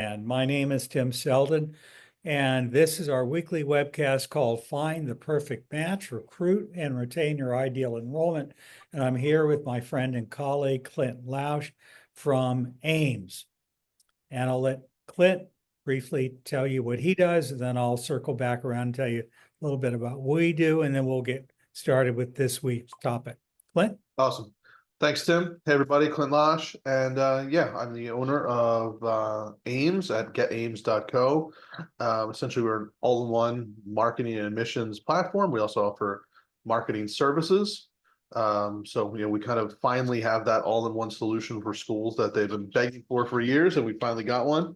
And my name is Tim Selden, and this is our weekly webcast called Find the Perfect Match, Recruit and Retain Your Ideal Enrollment. And I'm here with my friend and colleague, Clint Lausch from Ames. And I'll let Clint briefly tell you what he does, and then I'll circle back around and tell you a little bit about what we do, and then we'll get started with this week's topic. Clint? Awesome. Thanks, Tim. Hey, everybody, Clint Losh. And yeah, I'm the owner of Ames at getames.co. Essentially, we're an all-in-one marketing and admissions platform. We also offer marketing services. We kind of finally have that all-in-one solution for schools that they've been begging for years, and we finally got one.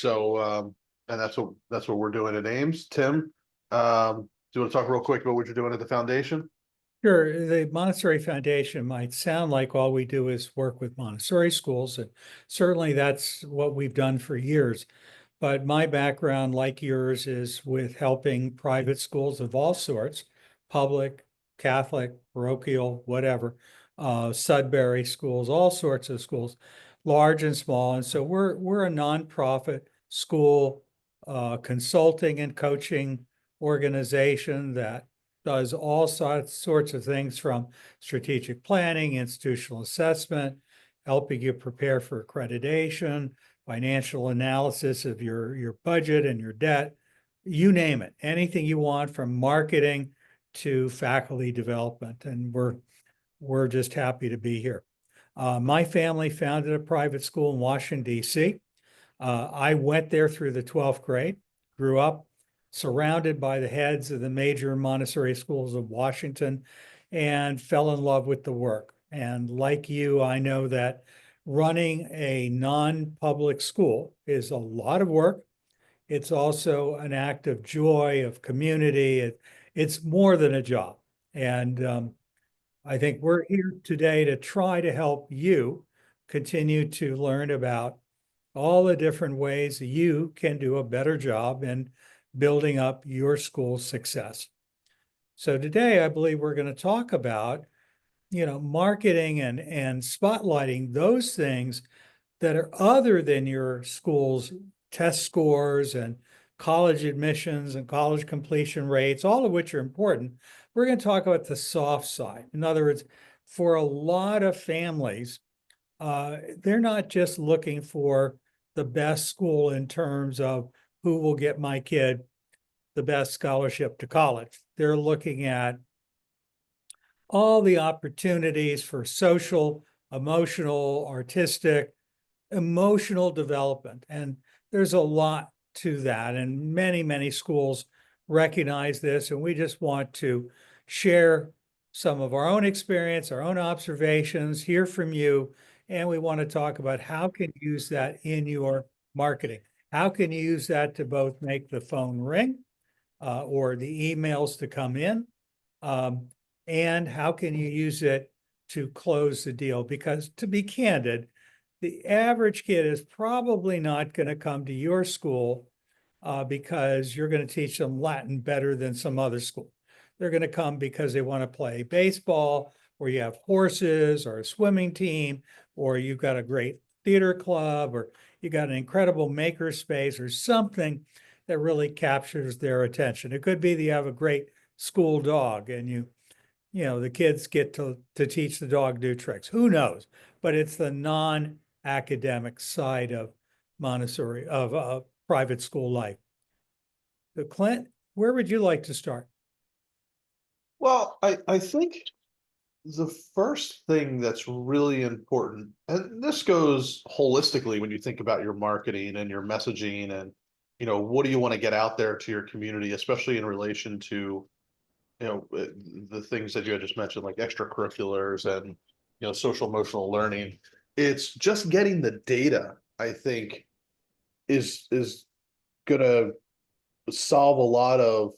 And that's what we're doing at Ames. Tim, do you want to talk real quick about what you're doing at the foundation? Sure. The Montessori Foundation might sound like all we do is work with Montessori schools, and certainly that's what we've done for years. But my background, like yours, is with helping private schools of all sorts, public, Catholic, parochial, whatever, Sudbury schools, all sorts of schools, large and small. And so we're a nonprofit school consulting and coaching organization that does all sorts of things, from strategic planning, institutional assessment, helping you prepare for accreditation, financial analysis of your budget and your debt, you name it, anything you want, from marketing to faculty development. And we're just happy to be here. My family founded a private school in Washington, D.C. I went there through the 12th grade, grew up surrounded by the heads of the major Montessori schools of Washington, and fell in love with the work. And like you, I know that running a non-public school is a lot of work. It's also an act of joy, of community. It's more than a job. And I think we're here today to try to help you continue to learn about all the different ways you can do a better job in building up your school's success. So today, I believe we're going to talk about, marketing and spotlighting those things that are other than your school's test scores and college admissions and college completion rates, all of which are important. We're going to talk about the soft side. In other words, for a lot of families, they're not just looking for the best school in terms of who will get my kid the best scholarship to college. They're looking at all the opportunities for social, emotional, artistic, emotional development. And there's a lot to that. And many, many schools recognize this. And we just want to share some of our own experience, our own observations, hear from you. And we want to talk about how can you use that in your marketing. How can you use that to both make the phone ring or the emails to come in? And how can you use it to close the deal? Because to be candid, the average kid is probably not going to come to your school because you're going to teach them Latin better than some other school. They're going to come because they want to play baseball, or you have horses, or a swimming team, or you've got a great theater club, or you got an incredible maker space, or something that really captures their attention. It could be that you have a great school dog and the kids get to teach the dog new tricks. Who knows? But it's the non-academic side of Montessori, of private school life. So Clint, where would you like to start? Well, I think the first thing that's really important, and this goes holistically when you think about your marketing and your messaging and, what do you want to get out there to your community, especially in relation to, the things that you had just mentioned, like extracurriculars and, social emotional learning. It's just getting the data, I think, is gonna solve a lot of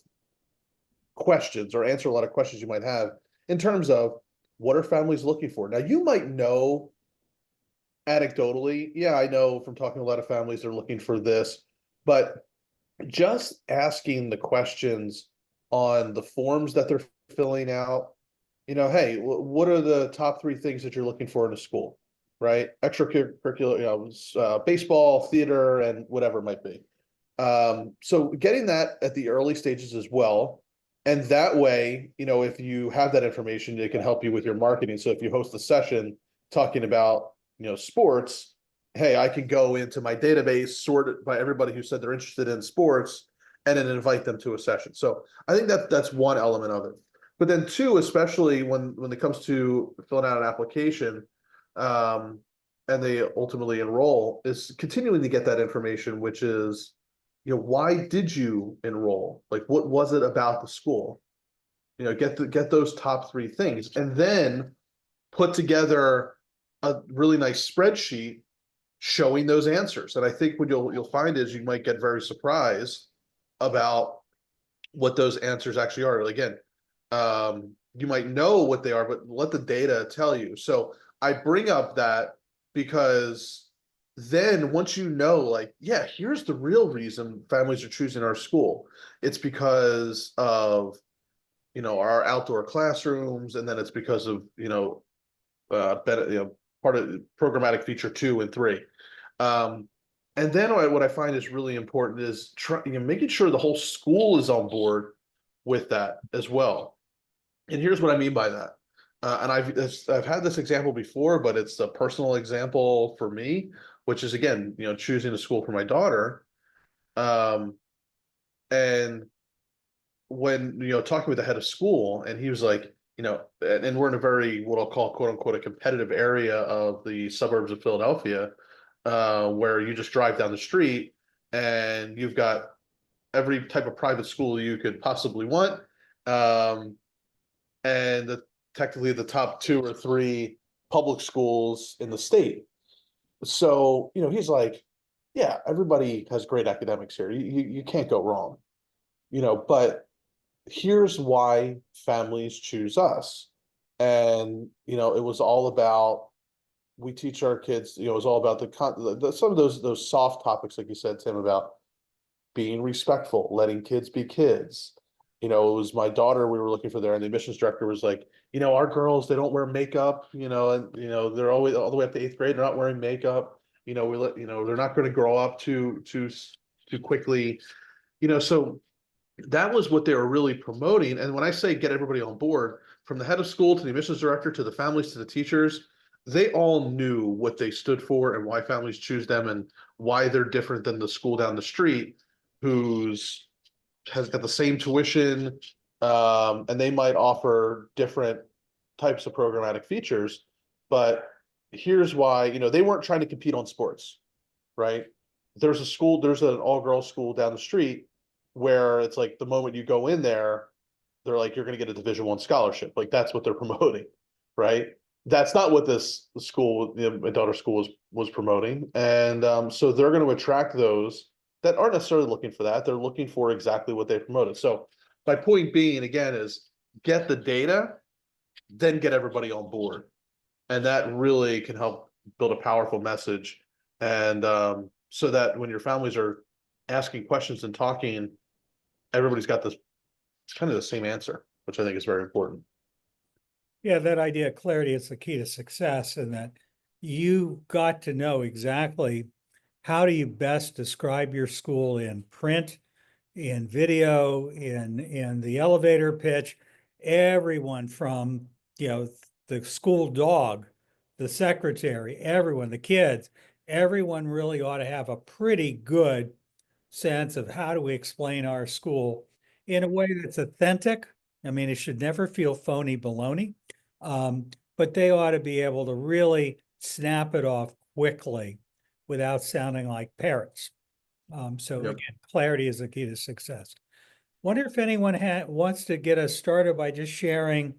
questions or answer a lot of questions you might have in terms of what are families looking for. Now, you might know anecdotally, yeah, I know from talking to a lot of families, they're looking for this, but just asking the questions on the forms that they're filling out, hey, what are the top 3 things that you're looking for in a school? right? Extracurricular, baseball, theater, and whatever it might be. So getting that at the early stages as well. And that way, if you have that information, it can help you with your marketing. So if you host a session talking about, sports, hey, I can go into my database, sort it by everybody who said they're interested in sports, and then invite them to a session. So I think that's one element of it. But then two, especially when it comes to filling out an application, um, and they ultimately enroll, is continuing to get that information, which is, why did you enroll? Like, what was it about the school? Get those top three things, and then put together a really nice spreadsheet showing those answers. And I think what you'll find is you might get very surprised about what those answers actually are. Again, you might know what they are, but let the data tell you. So I bring up that because then once you know, like, yeah, here's the real reason families are choosing our school. It's because of, our outdoor classrooms, and then it's because of, better, part of programmatic feature 2 and 3. Um, and then what I find is really important is making sure the whole school is on board with that as well. And here's what I mean by that. And I've had this example before, but it's a personal example for me, which is, again, choosing a school for my daughter. Um, and when, talking with the head of school, and he was like, and we're in a very, what I'll call, quote unquote, a competitive area of the suburbs of Philadelphia, where you just drive down the street and you've got every type of private school you could possibly want. And technically the top 2 or 3 public schools in the state. So, he's like, yeah, everybody has great academics here. You can't go wrong, but here's why families choose us. And, it was all about, we teach our kids, it was all about some of those soft topics, like you said, Tim, about being respectful, letting kids be kids. It was my daughter we were looking for there, and the admissions director was like, our girls, they don't wear makeup, and they're always all the way up to 8th grade, they're not wearing makeup. They're not going to grow up too quickly. So that was what they were really promoting. And when I say get everybody on board, from the head of school to the admissions director to the families to the teachers, they all knew what they stood for and why families choose them and why they're different than the school down the street, who's has got the same tuition, and they might offer different types of programmatic features. But here's why, they weren't trying to compete on sports, right? There's an all-girls school down the street where it's like the moment you go in there, they're like, you're going to get a Division I scholarship. Like, that's what they're promoting, right? That's not what this school, my daughter's school, was promoting. And so they're going to attract those that aren't necessarily looking for that. They're looking for exactly what they promoted. So my point being, again, is get the data, then get everybody on board. And that really can help build a powerful message. And so that when your families are asking questions and talking, everybody's got this kind of the same answer, which I think is very important. Yeah, that idea of clarity is the key to success, and that you got to know exactly how do you best describe your school in print, in video, in the elevator pitch. Everyone from, the school dog, the secretary, everyone, the kids, everyone really ought to have a pretty good sense of how do we explain our school in a way that's authentic. I mean, it should never feel phony baloney, but they ought to be able to really snap it off quickly without sounding like parrots. So Yep. again, clarity is the key to success. Wonder if anyone wants to get us started by just sharing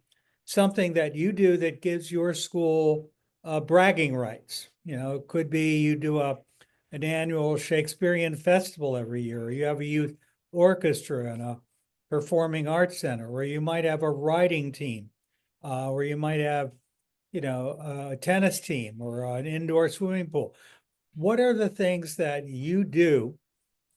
something that you do that gives your school bragging rights. It could be you do an annual Shakespearean festival every year, or you have a youth orchestra and a performing arts center, or you might have a writing team, or you might have, a tennis team or an indoor swimming pool. What are the things that you do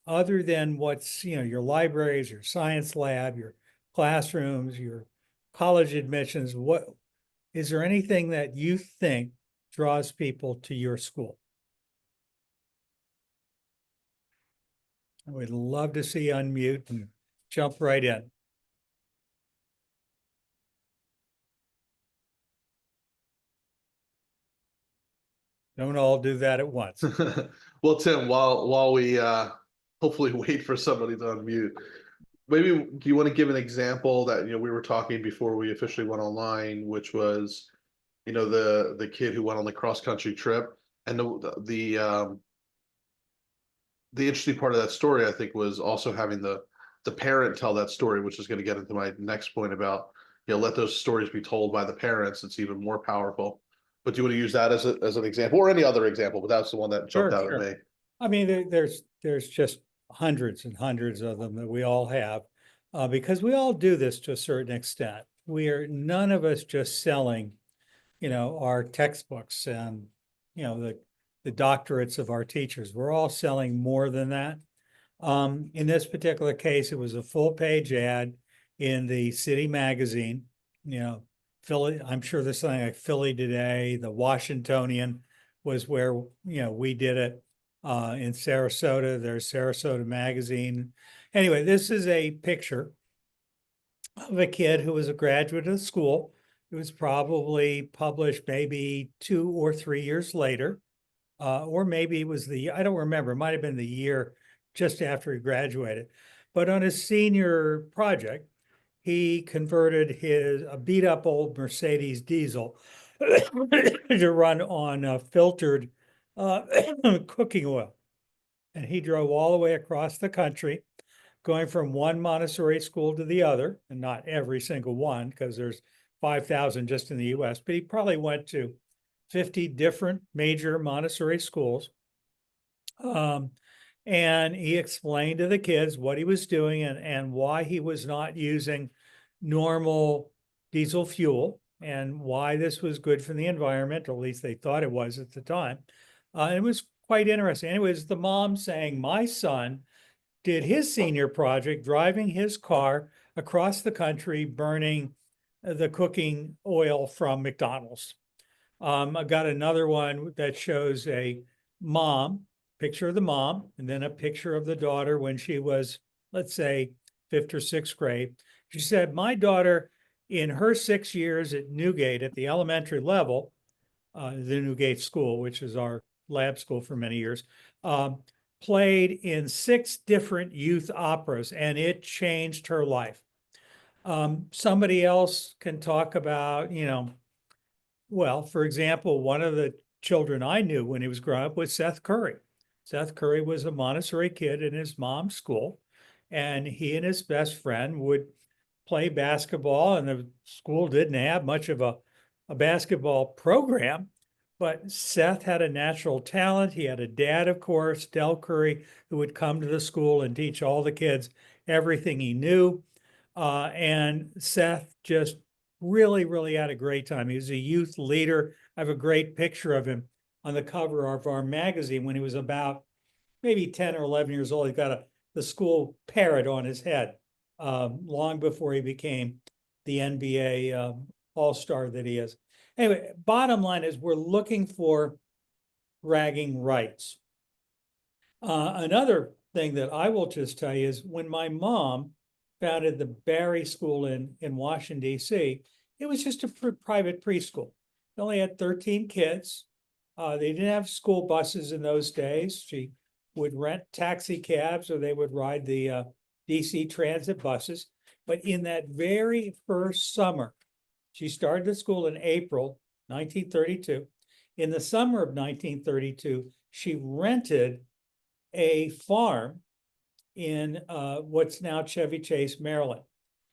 other than what's, your libraries, your science lab, your classrooms, your college admissions? What is there anything that you think draws people to your school? I would love to see you unmute and jump right in. Don't all do that at once. Well, Tim, while we hopefully wait for somebody to unmute, maybe do you want to give an example that we were talking before we officially went online, which was the kid who went on the cross country trip, and the interesting part of that story, I think, was also having the parent tell that story, which is going to get into my next point about let those stories be told by the parents. It's even more powerful. But do you want to use that as an example, or any other example? But that's the one that jumped out at me. I mean, there's just hundreds and hundreds of them that we all have, because we all do this to a certain extent. We are none of us just selling, our textbooks and the doctorates of our teachers. We're all selling more than that. In this particular case, it was a full page ad in the city magazine. Philly, I'm sure there's something like Philly Today, the Washingtonian was where we did it. In Sarasota, there's Sarasota Magazine. Anyway, this is a picture of a kid who was a graduate of the school. It was probably published maybe 2 or 3 years later, or maybe it was I don't remember, it might have been the year just after he graduated. But on his senior project, he converted a beat up old Mercedes diesel to run on filtered cooking oil. And he drove all the way across the country, going from one Montessori school to the other, and not every single one, because there's 5,000 just in the US, but he probably went to 50 different major Montessori schools. And he explained to the kids what he was doing and why he was not using normal diesel fuel and why this was good for the environment, or at least they thought it was at the time. It was quite interesting. Anyways, the mom saying, my son did his senior project driving his car across the country, burning the cooking oil from McDonald's. I got another one that shows a picture of the mom, and then a picture of the daughter when she was, let's say, 5th or 6th grade. She said, my daughter, in her 6 years at Newgate at the elementary level, the Newgate School, which is our lab school for many years, played in 6 different youth operas, and it changed her life. Somebody else can talk about, well, for example, one of the children I knew when he was growing up was Seth Curry. Seth Curry was a Montessori kid in his mom's school, and he and his best friend would play basketball, and the school didn't have much of a basketball program, but Seth had a natural talent. He had a dad, of course, Del Curry, who would come to the school and teach all the kids everything he knew. And Seth just really, really had a great time. He was a youth leader. I have a great picture of him on the cover of our magazine when he was about maybe 10 or 11 years old. He got the school parrot on his head, long before he became the NBA all-star that he is. Anyway, bottom line is we're looking for bragging rights. Another thing that I will just tell you is when my mom founded the Barry School in Washington, D.C., it was just a private preschool. It only had 13 kids. They didn't have school buses in those days. She would rent taxi cabs, or they would ride the DC transit buses. But in that very first summer, she started the school in April 1932. In the summer of 1932, she rented a farm in what's now Chevy Chase, Maryland.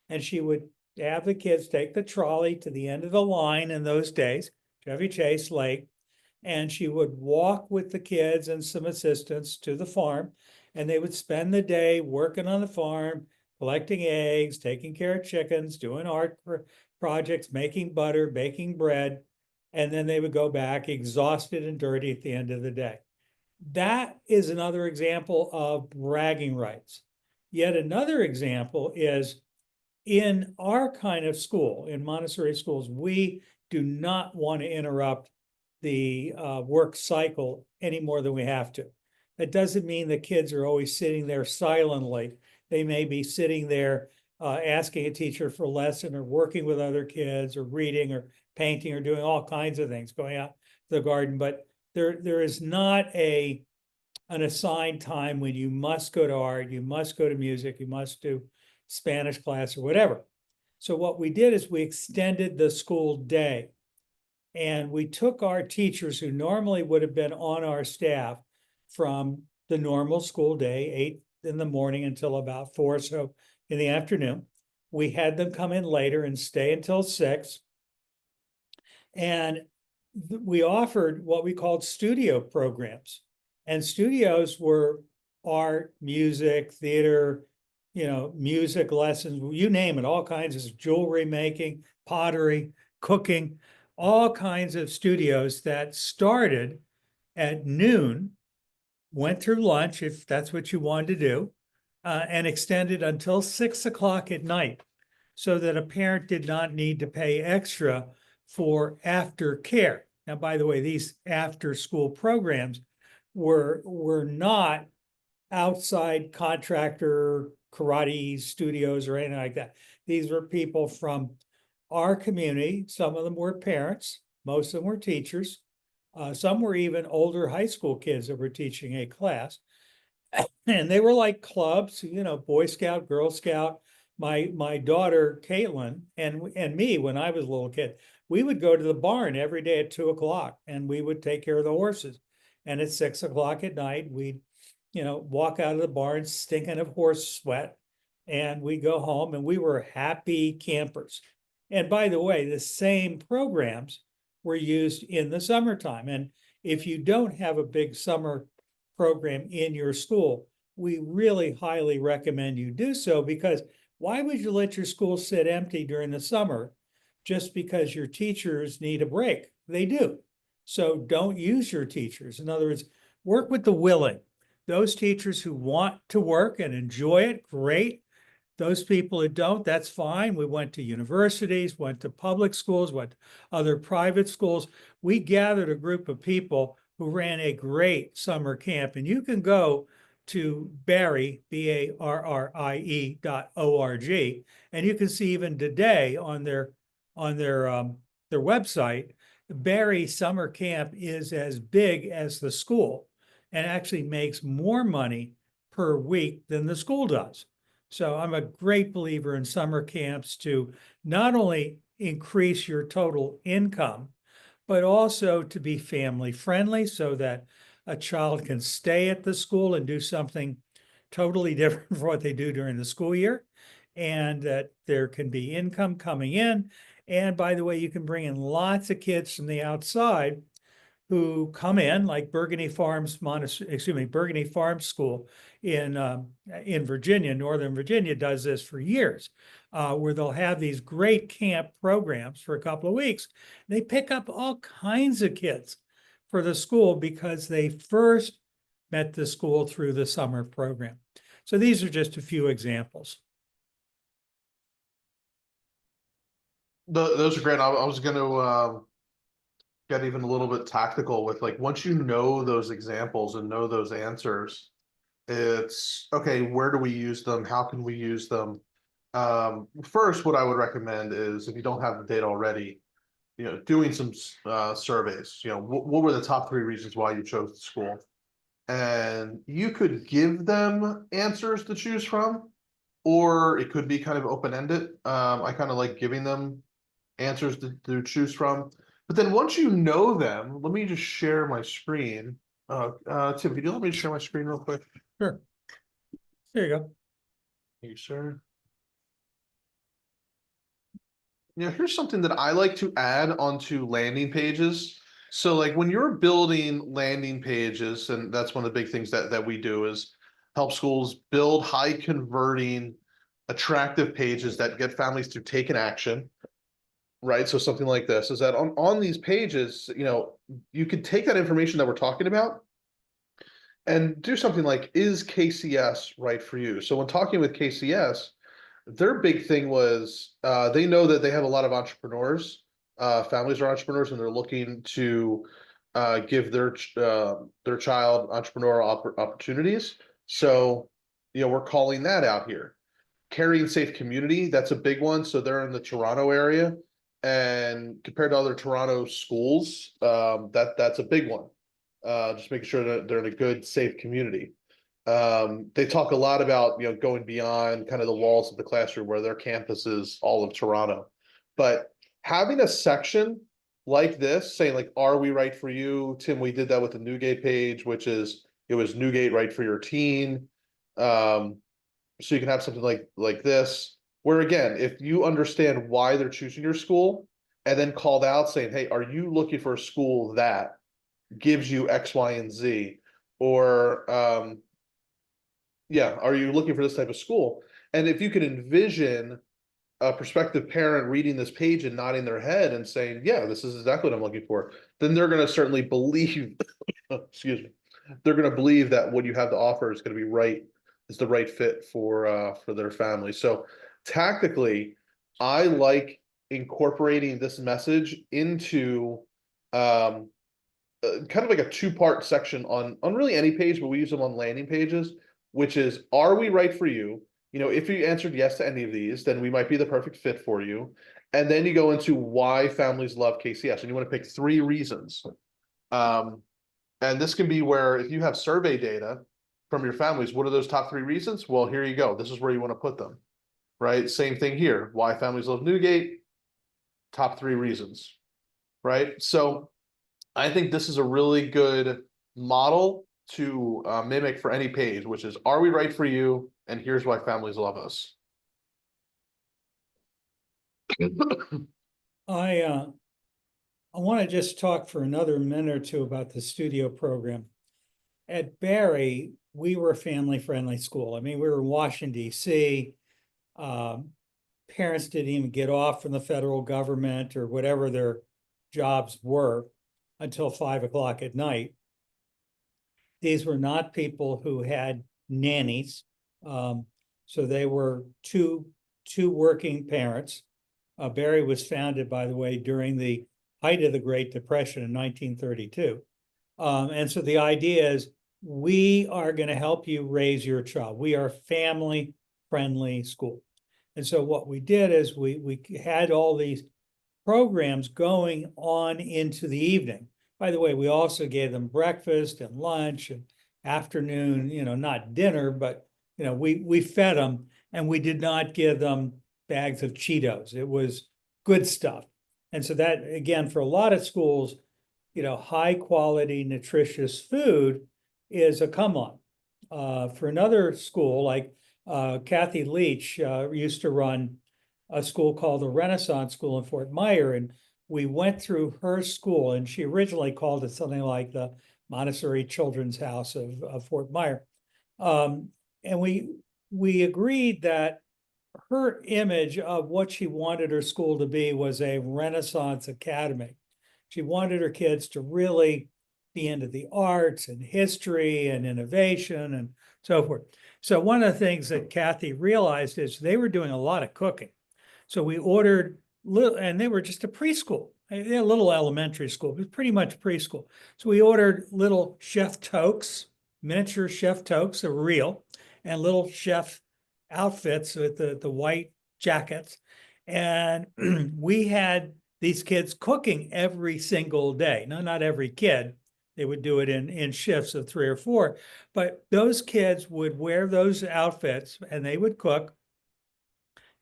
And she would have the kids take the trolley to the end of the line in those days, Chevy Chase Lake, and she would walk with the kids and some assistants to the farm, and they would spend the day working on the farm, collecting eggs, taking care of chickens, doing art projects, making butter, baking bread, and then they would go back exhausted and dirty at the end of the day. That is another example of bragging rights. Yet another example is in our kind of school, in Montessori schools, we do not want to interrupt the work cycle any more than we have to. That doesn't mean the kids are always sitting there silently. They may be sitting there asking a teacher for a lesson, or working with other kids, or reading, or painting, or doing all kinds of things, going out to the garden. But there is not an assigned time when you must go to art, you must go to music, you must do Spanish class or whatever. So what we did is we extended the school day, and we took our teachers who normally would have been on our staff from the normal school day, 8 in the morning until about 4, so in the afternoon. We had them come in later and stay until 6. And we offered what we called studio programs. And studios were art, music, theater, music lessons, you name it, all kinds of jewelry making, pottery, cooking, all kinds of studios that started at noon, went through lunch, if that's what you wanted to do, and extended until 6 o'clock at night, so that a parent did not need to pay extra for after care. Now, by the way, these after school programs were not outside contractor karate studios or anything like that. These were people from our community. Some of them were parents, most of them were teachers. Some were even older high school kids that were teaching a class. And they were like clubs, Boy Scout, Girl Scout. My daughter Caitlin and me, when I was a little kid, we would go to the barn every day at 2 o'clock, and we would take care of the horses. And at 6 o'clock at night, we'd walk out of the barn stinking of horse sweat, and we go home, and we were happy campers. And by the way, the same programs were used in the summertime. And if you don't have a big summer program in your school, we really highly recommend you do so, because why would you let your school sit empty during the summer just because your teachers need a break? They do. So don't use your teachers. In other words, work with the willing. Those teachers who want to work and enjoy it, great. Those people that don't, that's fine. We went to universities, went to public schools, went to other private schools. We gathered a group of people who ran a great summer camp. And you can go to Barrie, BARRIE.org, and you can see even today on their website, Barrie Summer Camp is as big as the school, and actually makes more money per week than the school does. So I'm a great believer in summer camps to not only increase your total income, but also to be family friendly, so that a child can stay at the school and do something totally different from what they do during the school year, and that there can be income coming in. And by the way, you can bring in lots of kids from the outside who come in, like Burgundy Farm School in Virginia, Northern Virginia, does this for years, where they'll have these great camp programs for a couple of weeks. They pick up all kinds of kids for the school because they first met the school through the summer program. So these are just a few examples. Those are great. I was going to get even a little bit tactical with, like, once you know those examples and know those answers, it's okay, where do we use them? How can we use them? First, what I would recommend is, if you don't have the data already, doing some surveys. What were the top 3 reasons why you chose the school? And you could give them answers to choose from, or it could be kind of open-ended. I kind of like giving them answers to choose from. But then once you know them, let me just share my screen. Tim, could you let me share my screen real quick? Sure. There you go. Thank you, sir. Here's something that I like to add onto landing pages. So like when you're building landing pages, and that's one of the big things that we do, is help schools build high converting, attractive pages that get families to take an action. Right. So something like this is that on these pages, you could take that information that we're talking about and do something like, is KCS right for you? So when talking with KCS, their big thing was they know that they have a lot of entrepreneurs, families are entrepreneurs, and they're looking to give their child entrepreneurial opportunities. So, we're calling that out here. Caring safe community, that's a big one. So they're in the Toronto area, and compared to other Toronto schools, that's a big one. Just making sure that they're in a good, safe community. They talk a lot about, going beyond kind of the walls of the classroom where their campus is all of Toronto. But having a section like this saying like, are we right for you? Tim, we did that with the Newgate page, which is, it was Newgate right for your teen. So you can have something like this, where again, if you understand why they're choosing your school and then called out saying, hey, are you looking for a school that gives you X, Y, and Z? Or yeah, are you looking for this type of school? And if you can envision a prospective parent reading this page and nodding their head and saying, yeah, this is exactly what I'm looking for, then they're going to certainly believe, excuse me, they're going to believe that what you have to offer is going to be right, is the right fit for their family. So tactically, I like incorporating this message into kind of like a two-part section on really any page, but we use them on landing pages, which is, are we right for you? If you answered yes to any of these, then we might be the perfect fit for you. And then you go into why families love KCS, and you want to pick 3 reasons. And this can be where if you have survey data from your families, what are those top 3 reasons? Well, here you go. This is where you want to put them, right? Same thing here. Why families love Newgate, top 3 reasons, right? So I think this is a really good model to mimic for any page, which is, are we right for you? And here's why families love us. I want to just talk for another minute or two about the studio program. At Barry, we were a family-friendly school. I mean, we were in Washington, D.C. Parents didn't even get off from the federal government or whatever their jobs were until 5 o'clock at night. These were not people who had nannies. So they were two working parents. Barry was founded, by the way, during the height of the Great Depression in 1932. And so the idea is, we are going to help you raise your child. We are a family-friendly school. And so what we did is we had all these programs going on into the evening. By the way, we also gave them breakfast and lunch and afternoon, not dinner, but we fed them, and we did not give them bags of Cheetos. It was good stuff. And so that, again, for a lot of schools, high quality, nutritious food is a come on. For another school, like Kathy Leach used to run a school called the Renaissance School in Fort Myer, and we went through her school, and she originally called it something like the Montessori Children's House of Fort Myer. And we agreed that her image of what she wanted her school to be was a Renaissance academy. She wanted her kids to really be into the arts and history and innovation and so forth. So one of the things that Kathy realized is they were doing a lot of cooking. So we ordered little, and they were just a preschool. They're a little elementary school, but pretty much preschool. So we ordered little chef toques, miniature chef toques, they're real, and little chef outfits with the white jackets. And we had these kids cooking every single day. No, not every kid. They would do it in shifts of 3 or 4. But those kids would wear those outfits and they would cook,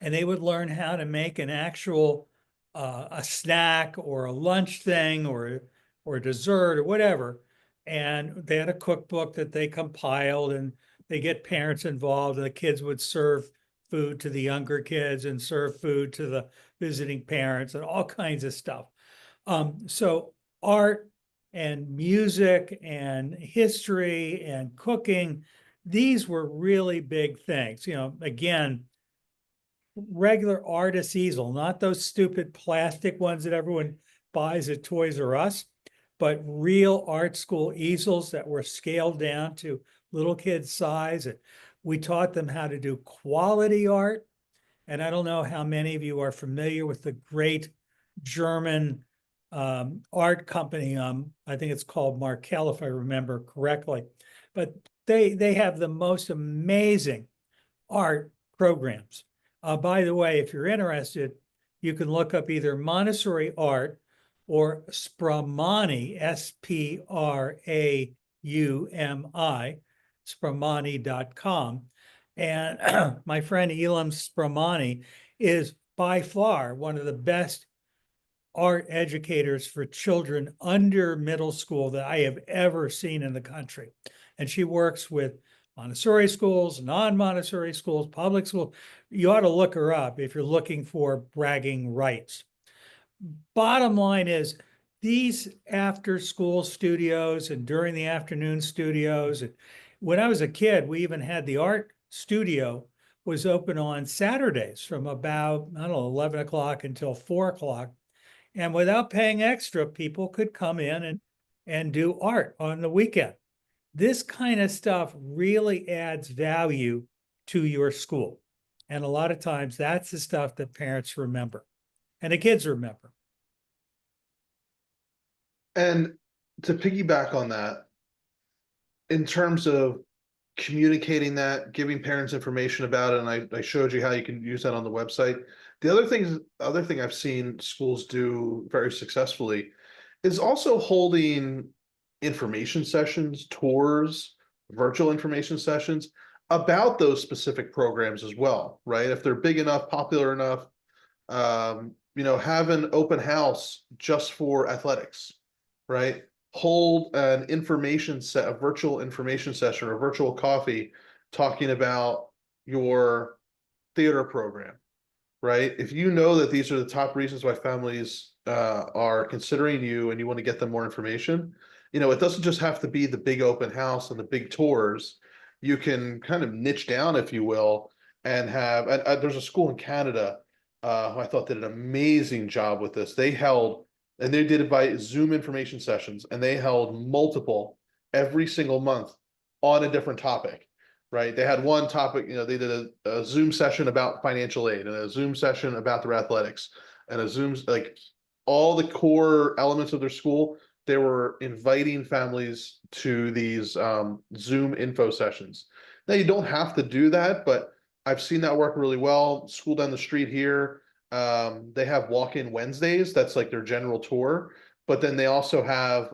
and they would learn how to make an actual a snack or a lunch thing or a dessert or whatever. And they had a cookbook that they compiled, and they get parents involved, and the kids would serve food to the younger kids and serve food to the visiting parents and all kinds of stuff. So art and music and history and cooking, these were really big things. Again, regular artist easel, not those stupid plastic ones that everyone buys at Toys R Us, but real art school easels that were scaled down to little kids' size. And we taught them how to do quality art. And I don't know how many of you are familiar with the great German art company. I think it's called Markel, if I remember correctly. But they have the most amazing art programs. By the way, if you're interested, you can look up either Montessori art or Spramani, Spraumi, spramani.com. And my friend Elam Spramani is by far one of the best art educators for children under middle school that I have ever seen in the country. And she works with Montessori schools, non-Montessori schools, public schools. You ought to look her up if you're looking for bragging rights. Bottom line is, these after school studios and during the afternoon studios, and when I was a kid, we even had the art studio was open on Saturdays from about, I don't know, 11 o'clock until 4 o'clock. And without paying extra, people could come in and do art on the weekend. This kind of stuff really adds value to your school. And a lot of times that's the stuff that parents remember and the kids remember. And to piggyback on that, in terms of communicating that, giving parents information about it, and I showed you how you can use that on the website. The other thing I've seen schools do very successfully is also holding information sessions, tours, virtual information sessions about those specific programs as well, right? If they're big enough, popular enough, have an open house just for athletics, right? Hold an a virtual information session or virtual coffee talking about your theater program, right? If you know that these are the top reasons why families are considering you and you want to get them more information, it doesn't just have to be the big open house and the big tours. You can kind of niche down, if you will, and have, there's a school in Canada who I thought did an amazing job with this. And they did it by Zoom information sessions, and they held multiple every single month on a different topic, right? They had one topic, they did a Zoom session about financial aid and a Zoom session about their athletics and a Zoom, like all the core elements of their school. They were inviting families to these Zoom info sessions. Now, you don't have to do that, but I've seen that work really well. School down the street here, they have walk-in Wednesdays. That's like their general tour. But then they also have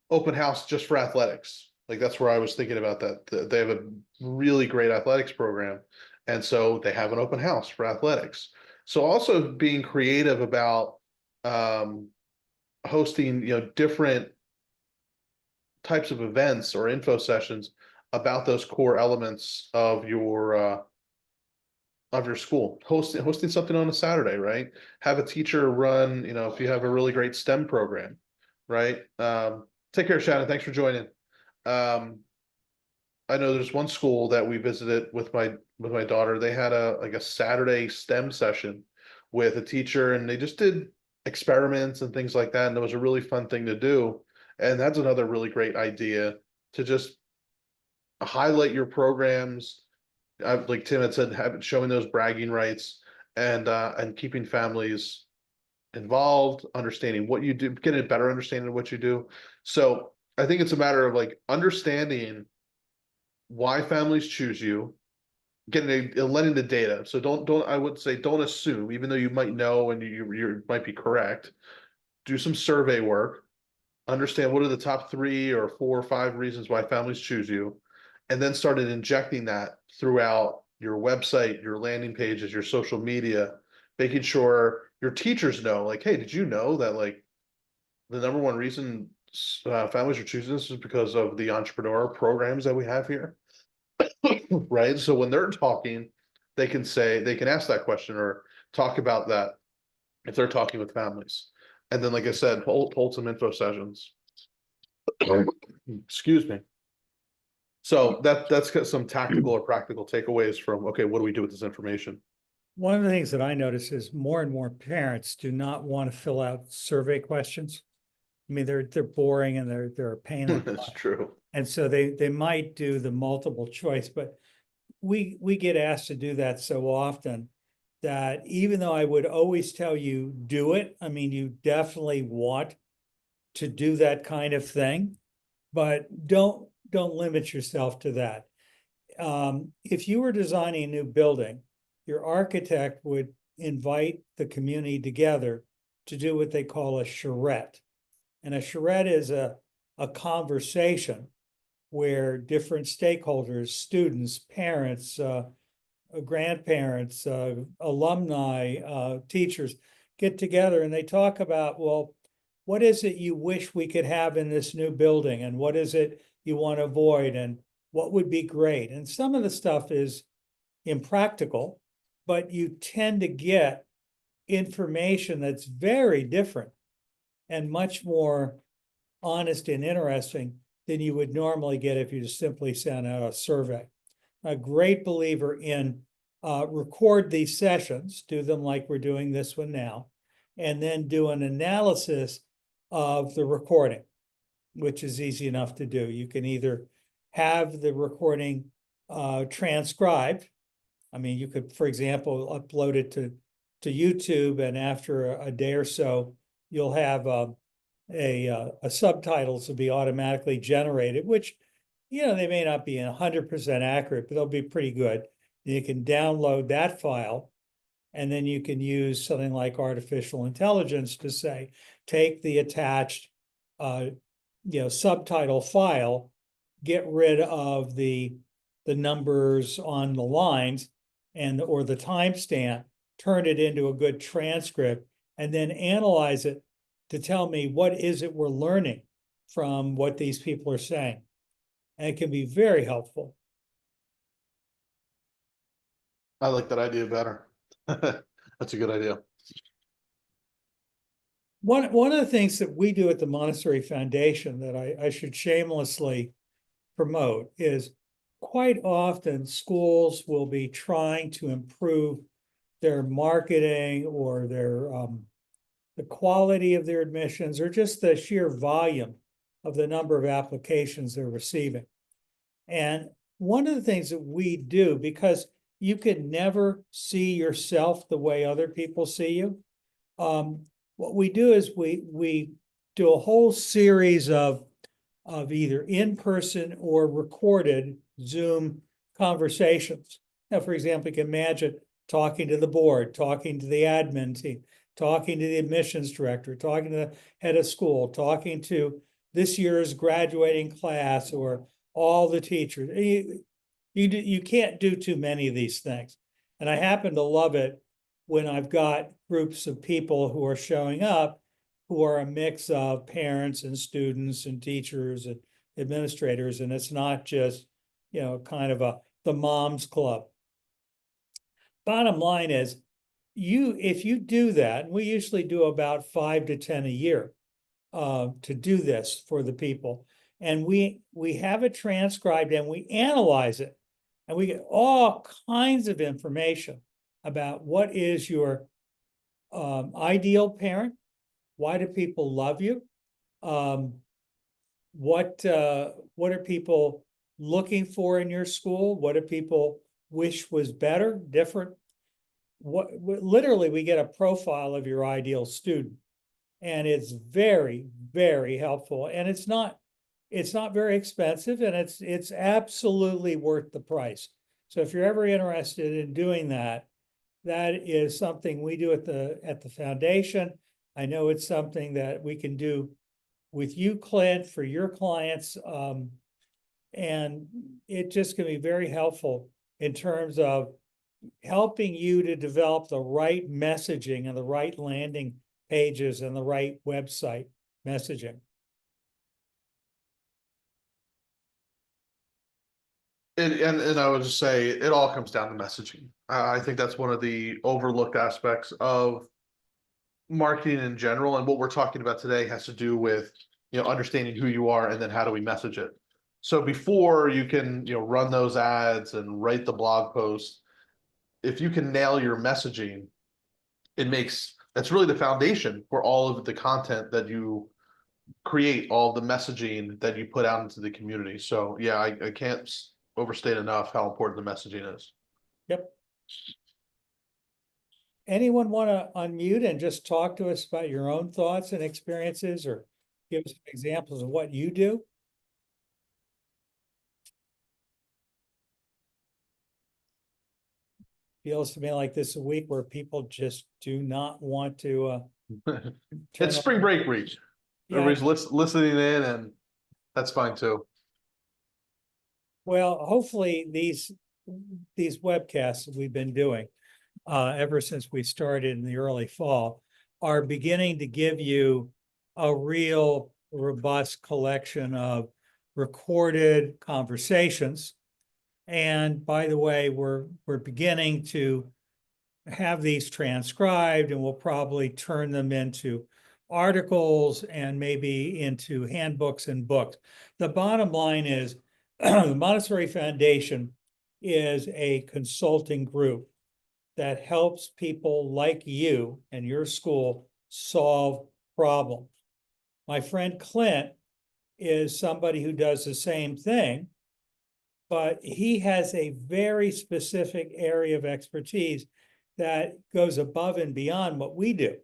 open house just for athletics. Like that's where I was thinking about that. They have a really great athletics program. And so they have an open house for athletics. So also being creative about hosting, different types of events or info sessions about those core elements of your school. Hosting something on a Saturday, right? Have a teacher run, if you have a really great STEM program, right? Take care, Shannon. Thanks for joining. I know there's one school that we visited with my daughter. They had a Saturday STEM session with a teacher, and they just did experiments and things like that. And it was a really fun thing to do. And that's another really great idea to just highlight your programs. Like Tim had said, showing those bragging rights and keeping families involved, understanding what you do, getting a better understanding of what you do. So I think it's a matter of like understanding why families choose you, letting the data. So I would say don't assume, even though you might know and you might be correct. Do some survey work, understand what are the top 3 or 4 or 5 reasons why families choose you, and then started injecting that throughout your website, your landing pages, your social media, making sure your teachers know, like, hey, did you know that like the number one reason families are choosing this is because of the entrepreneur programs that we have here, right? So when they're talking, they can ask that question or talk about that if they're talking with families. And then, like I said, hold some info sessions. Excuse me. So that's got some tactical or practical takeaways from, okay, what do we do with this information? One of the things that I notice is more and more parents do not want to fill out survey questions. I mean, they're boring and they're a pain in the That's butt. true. And so they might do the multiple choice, but we get asked to do that so often that even though I would always tell you do it, I mean, you definitely want to do that kind of thing, but don't limit yourself to that. If you were designing a new building, your architect would invite the community together to do what they call a charrette. And a charrette is a conversation where different stakeholders, students, parents, grandparents, alumni, teachers get together and they talk about, well, what is it you wish we could have in this new building? And what is it you want to avoid? And what would be great? And some of the stuff is impractical, but you tend to get information that's very different and much more honest and interesting than you would normally get if you just simply sent out a survey. A great believer in record these sessions, do them like we're doing this one now, and then do an analysis of the recording, which is easy enough to do. You can either have the recording transcribed. I mean, you could, for example, upload it to YouTube, and after a day or so, you'll have a subtitles will be automatically generated, which, they may not be 100% accurate, but they'll be pretty good. You can download that file, and then you can use something like artificial intelligence to say, take the attached, subtitle file, get rid of the numbers on the lines or the timestamp, turn it into a good transcript, and then analyze it to tell me what is it we're learning from what these people are saying. And it can be very helpful. I like that idea better. That's a good idea. One of the things that we do at the Montessori Foundation that I should shamelessly promote is quite often schools will be trying to improve their marketing or the quality of their admissions or just the sheer volume of the number of applications they're receiving. And one of the things that we do, because you can never see yourself the way other people see you, what we do is we do a whole series of either in-person or recorded Zoom conversations. Now, for example, you can imagine talking to the board, talking to the admin team, talking to the admissions director, talking to the head of school, talking to this year's graduating class or all the teachers. You can't do too many of these things. And I happen to love it when I've got groups of people who are showing up who are a mix of parents and students and teachers and administrators. And it's not just, kind of the mom's club. Bottom line is, if you do that, and we usually do about 5 to 10 a year to do this for the people, and we have it transcribed and we analyze it, and we get all kinds of information about what is your ideal parent, why do people love you, what are people looking for in your school, what do people wish was better, different. Literally, we get a profile of your ideal student, and it's very, very helpful. And it's not very expensive, and it's absolutely worth the price. So if you're ever interested in doing that, that is something we do at the foundation. I know it's something that we can do with you, Clint, for your clients, and it just can be very helpful in terms of helping you to develop the right messaging and the right landing pages and the right website messaging. And I would just say it all comes down to messaging. I think that's one of the overlooked aspects of marketing in general. And what we're talking about today has to do with, understanding who you are and then how do we message it. So before you can, run those ads and write the blog post, if you can nail your messaging, that's really the foundation for all of the content that you create, all the messaging that you put out into the community. So yeah, I can't overstate enough how important the messaging is. Yep. anyone want to unmute and just talk to us about your own thoughts and experiences, or give us some examples of what you do? Feels to me like this is a week where people just do not want to turn It's spring on. break week. Yeah, Everybody's listening in, and that's fine too. well, hopefully these webcasts that we've been doing ever since we started in the early fall are beginning to give you a real robust collection of recorded conversations. And by the way, we're beginning to have these transcribed, and we'll probably turn them into articles and maybe into handbooks and books. The bottom line is the Montessori Foundation is a consulting group that helps people like you and your school solve problems. My friend Clint is somebody who does the same thing, but he has a very specific area of expertise that goes above and beyond what we do.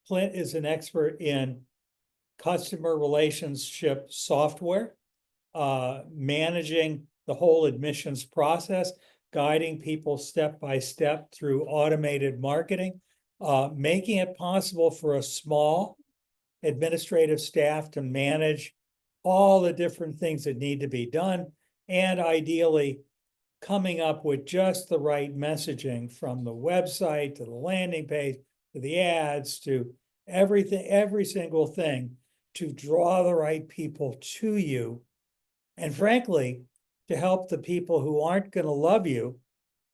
Clint is an expert in customer relationship software, managing the whole admissions process, guiding people step by step through automated marketing, making it possible for a small administrative staff to manage all the different things that need to be done, and ideally coming up with just the right messaging from the website to the landing page to the ads to everything, every single thing, to draw the right people to you. And frankly, to help the people who aren't going to love you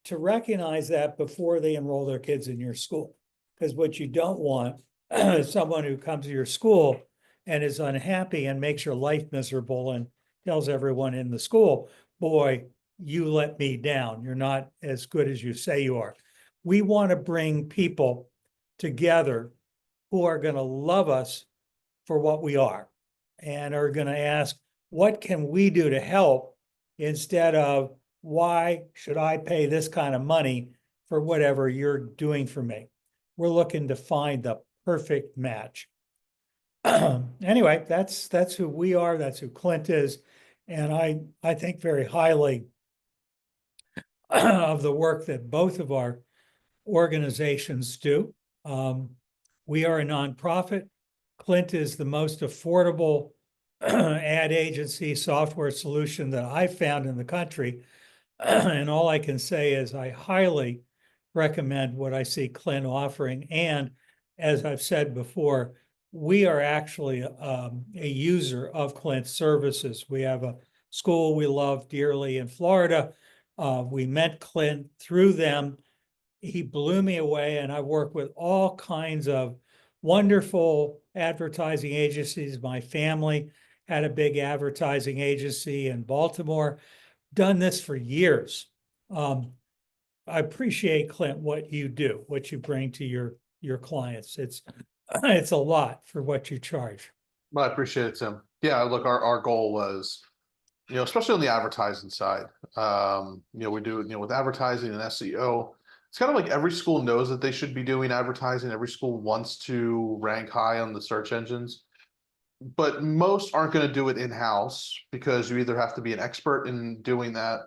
to recognize that before they enroll their kids in your school. Because what you don't want is someone who comes to your school and is unhappy and makes your life miserable and tells everyone in the school, boy, you let me down. You're not as good as you say you are. We want to bring people together who are going to love us for what we are and are going to ask, what can we do to help, instead of why should I pay this kind of money for whatever you're doing for me? We're looking to find the perfect match. Anyway, that's who we are. That's who Clint is. And I think very highly of the work that both of our organizations do. We are a nonprofit. Clint is the most affordable ad agency software solution that I've found in the country. And all I can say is I highly recommend what I see Clint offering. And as I've said before, we are actually a user of Clint's services. We have a school we love dearly in Florida. We met Clint through them. He blew me away, and I work with all kinds of wonderful advertising agencies. My family had a big advertising agency in Baltimore, done this for years. I appreciate, Clint, what you do, what you bring to your clients. It's a lot for what you charge. Well, I appreciate it, Tim. Yeah, look, our goal was, especially on the advertising side, we do, with advertising and SEO, it's kind of like every school knows that they should be doing advertising. Every school wants to rank high on the search engines, but most aren't going to do it in-house because you either have to be an expert in doing that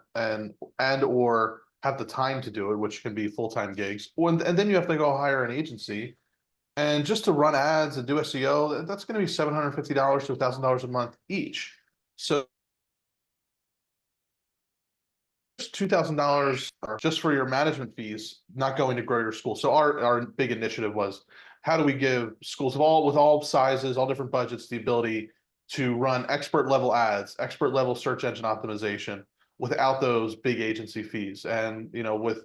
or have the time to do it, which can be full-time gigs, and then you have to go hire an agency. And just to run ads and do SEO, that's going to be $750 to $1,000 a month each. So $2,000 just for your management fees, not going to grow your school. So our big initiative was, how do we give schools with all sizes, all different budgets, the ability to run expert level ads, expert level search engine optimization without those big agency fees, and with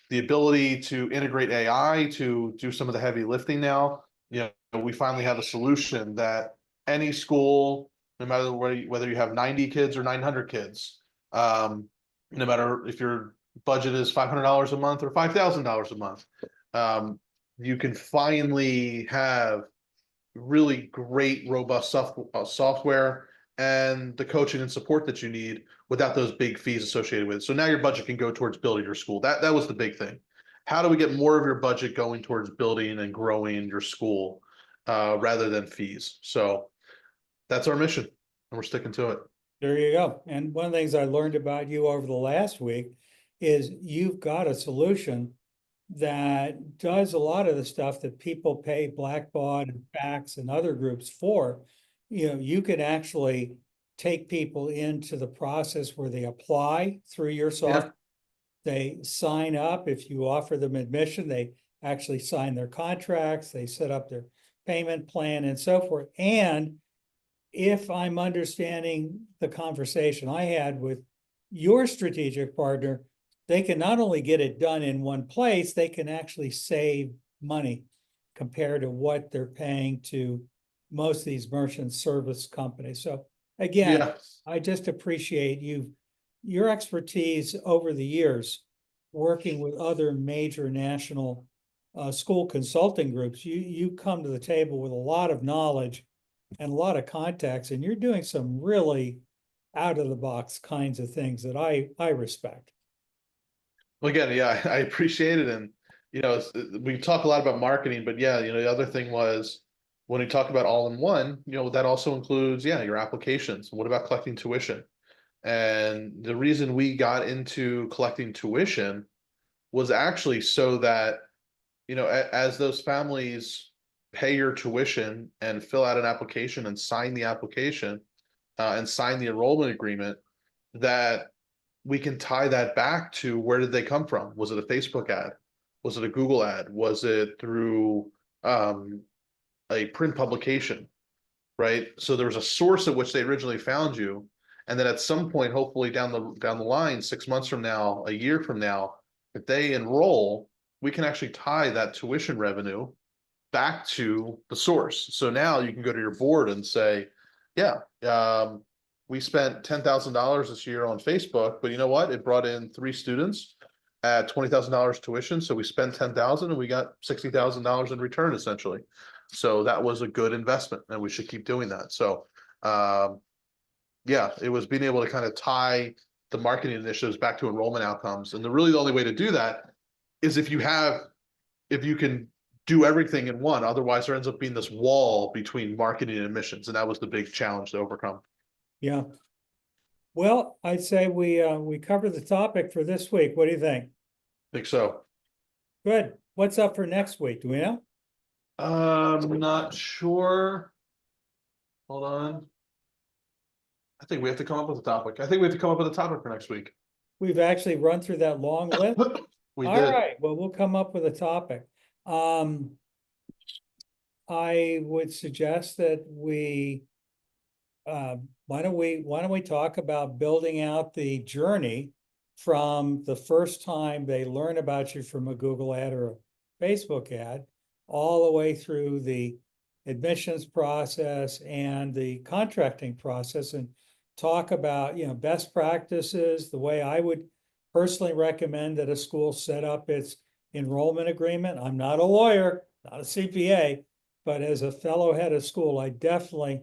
the ability to integrate AI to do some of the heavy lifting now. We finally have a solution that any school, no matter whether you have 90 kids or 900 kids, no matter if your budget is $500 a month or $5,000 a month, you can finally have really great, robust software and the coaching and support that you need without those big fees associated with it. So now your budget can go towards building your school. That was the big thing. how do we get more of your budget going towards building and growing your school, rather than fees? So that's our mission, and we're sticking to it. There you go. And one of the things I learned about you over the last week is you've got a solution that does a lot of the stuff that people pay Blackbaud and Fax and other groups for. You know, you can actually take people into the process where they apply through your Yeah, software. They sign up. If you offer them admission, they actually sign their contracts, they set up their payment plan and so forth. And if I'm understanding the conversation I had with your strategic partner, they can not only get it done in one place, they can actually save money compared to what they're paying to most of these merchant service companies. So again, yeah. I just appreciate your expertise over the years working with other major national school consulting groups. You come to the table with a lot of knowledge and a lot of contacts, and you're doing some really out of the box kinds of things that I respect. Well, again, yeah, I appreciate it, and we talk a lot about marketing, but yeah, the other thing was when we talk about all in one, that also includes, yeah, your applications. What about collecting tuition? And the reason we got into collecting tuition was actually so that, as those families pay your tuition and fill out an application and sign the application, and sign the enrollment agreement, that we can tie that back to where did they come from? Was it a Facebook ad? Was it a Google ad? Was it through a print publication? Right? So there was a source at which they originally found you, and then at some point, hopefully down the line, 6 months from now, a year from now, if they enroll, we can actually tie that tuition revenue back to the source. So now you can go to your board and say, yeah, we spent $10,000 this year on Facebook, but you know what? It brought in 3 students at $20,000 tuition. So we spent 10,000 and we got $60,000 in return essentially. So that was a good investment and we should keep doing that. So, yeah, it was being able to kind of tie the marketing initiatives back to enrollment outcomes. And the only way to do that is if you can do everything in one. Otherwise, there ends up being this wall between marketing and admissions, and that was the big challenge to overcome. Yeah. Well, I'd say we covered the topic for this week. What do you think? I think so. Good. What's up for next week? Do we know? Not sure. Hold on. I think we have to come up with a topic. I think we have to come up with a topic for next week. We've actually run through that long list. We All did. right. Well, we'll come up with a topic. I would suggest that why don't we talk about building out the journey from the first time they learn about you from a Google ad or a Facebook ad, all the way through the admissions process and the contracting process, and talk about, best practices, the way I would personally recommend that a school set up its enrollment agreement. I'm not a lawyer, not a CPA, but as a fellow head of school, I definitely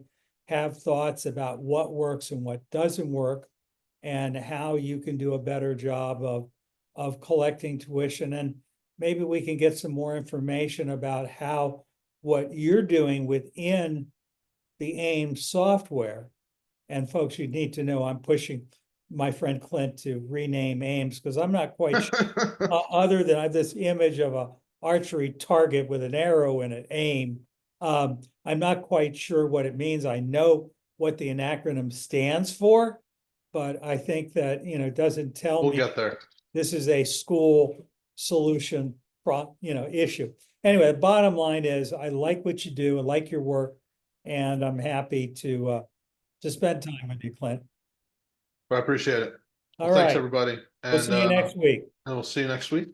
have thoughts about what works and what doesn't work, and how you can do a better job of collecting tuition. And maybe we can get some more information about how what you're doing within the AIM software. And folks, you need to know I'm pushing my friend Clint to rename AIMS, because I'm not quite sure, other than I have this image of a archery target with an arrow in it, AIM. I'm not quite sure what it means. I know what the acronym stands for, but I think that, it doesn't tell We'll me get there. this is a school solution issue. Anyway, the bottom line is I like what you do, I like your work, and I'm happy to spend time with you, Clint. I appreciate it. All Well, thanks right. everybody. We'll And see you next week. we'll see you next week.